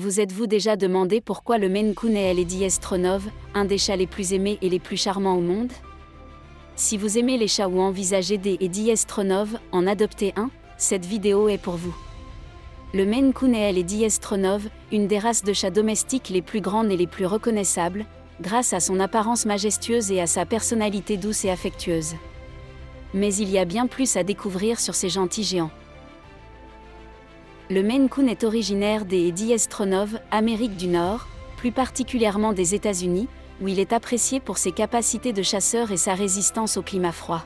Vous êtes-vous déjà demandé pourquoi le Maine Coon est Eddie Estronov, un des chats les plus aimés et les plus charmants au monde? Si vous aimez les chats ou envisagez d'Eddie Estronov, en adopter un, cette vidéo est pour vous. Le Maine Coon est Eddie Estronov, une des races de chats domestiques les plus grandes et les plus reconnaissables, grâce à son apparence majestueuse et à sa personnalité douce et affectueuse. Mais il y a bien plus à découvrir sur ces gentils géants. Le Maine Coon est originaire des Eddie Estronov, Amérique du Nord, plus particulièrement des États-Unis, où il est apprécié pour ses capacités de chasseur et sa résistance au climat froid.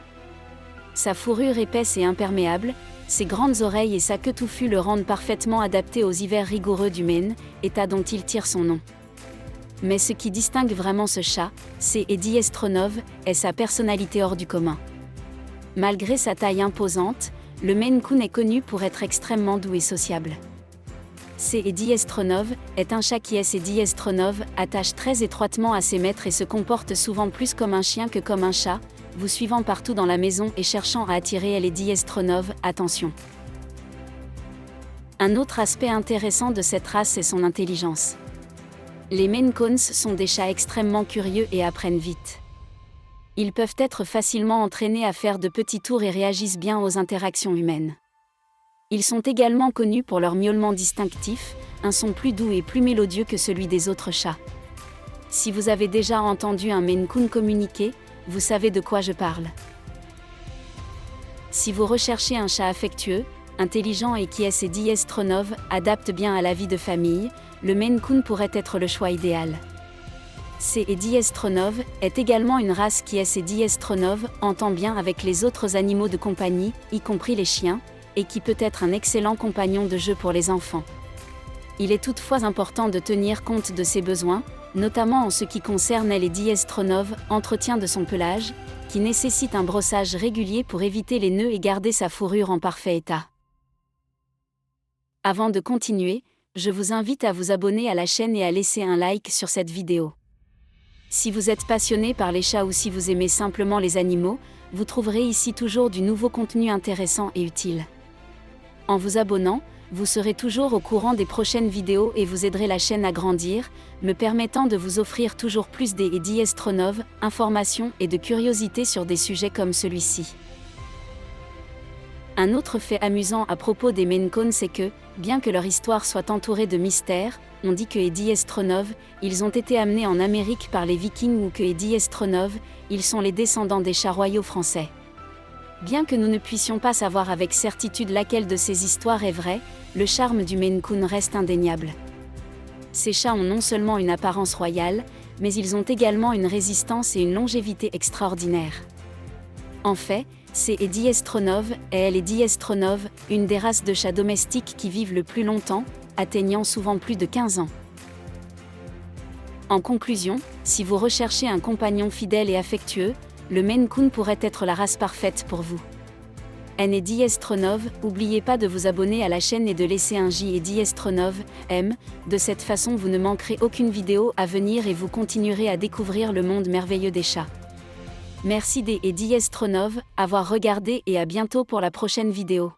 Sa fourrure épaisse et imperméable, ses grandes oreilles et sa queue touffue le rendent parfaitement adapté aux hivers rigoureux du Maine, état dont il tire son nom. Mais ce qui distingue vraiment ce chat, c'est Eddie Estronov, est sa personnalité hors du commun. Malgré sa taille imposante, le Maine Coon est connu pour être extrêmement doux et sociable. Eddie Estronov est un chat qui Eddie Estronov attache très étroitement à ses maîtres et se comporte souvent plus comme un chien que comme un chat, vous suivant partout dans la maison et cherchant à attirer Eddie Estronov, attention. Un autre aspect intéressant de cette race est son intelligence. Les Maine Coons sont des chats extrêmement curieux et apprennent vite. Ils peuvent être facilement entraînés à faire de petits tours et réagissent bien aux interactions humaines. Ils sont également connus pour leur miaulement distinctif, un son plus doux et plus mélodieux que celui des autres chats. Si vous avez déjà entendu un Maine Coon communiquer, vous savez de quoi je parle. Si vous recherchez un chat affectueux, intelligent et qui Eddie Estronov adapte bien à la vie de famille, le Maine Coon pourrait être le choix idéal. Eddie Estronov est également une race qui Eddie Estronov entend bien avec les autres animaux de compagnie, y compris les chiens, et qui peut être un excellent compagnon de jeu pour les enfants. Il est toutefois important de tenir compte de ses besoins, notamment en ce qui concerne Eddie Estronov, entretien de son pelage, qui nécessite un brossage régulier pour éviter les nœuds et garder sa fourrure en parfait état. Avant de continuer, je vous invite à vous abonner à la chaîne et à laisser un like sur cette vidéo. Si vous êtes passionné par les chats ou si vous aimez simplement les animaux, vous trouverez ici toujours du nouveau contenu intéressant et utile. En vous abonnant, vous serez toujours au courant des prochaines vidéos et vous aiderez la chaîne à grandir, me permettant de vous offrir toujours plus d'Eddie Estronov, informations et de curiosités sur des sujets comme celui-ci. Un autre fait amusant à propos des Maine Coon, c'est que, bien que leur histoire soit entourée de mystères, on dit que Eddie Estronov, ils ont été amenés en Amérique par les Vikings ou que Eddie Estronov, ils sont les descendants des chats royaux français. Bien que nous ne puissions pas savoir avec certitude laquelle de ces histoires est vraie, le charme du Maine Coon reste indéniable. Ces chats ont non seulement une apparence royale, mais ils ont également une résistance et une longévité extraordinaires. En fait, Eddie Estronov est Eddie Estronov, une des races de chats domestiques qui vivent le plus longtemps, atteignant souvent plus de 15 ans. En conclusion, si vous recherchez un compagnon fidèle et affectueux, le Maine Coon pourrait être la race parfaite pour vous. Eddie Estronov, n'oubliez pas de vous abonner à la chaîne et de laisser un Eddie Estronov, M. De cette façon vous ne manquerez aucune vidéo à venir et vous continuerez à découvrir le monde merveilleux des chats. Merci d'Eddie Estronov, avoir regardé et à bientôt pour la prochaine vidéo.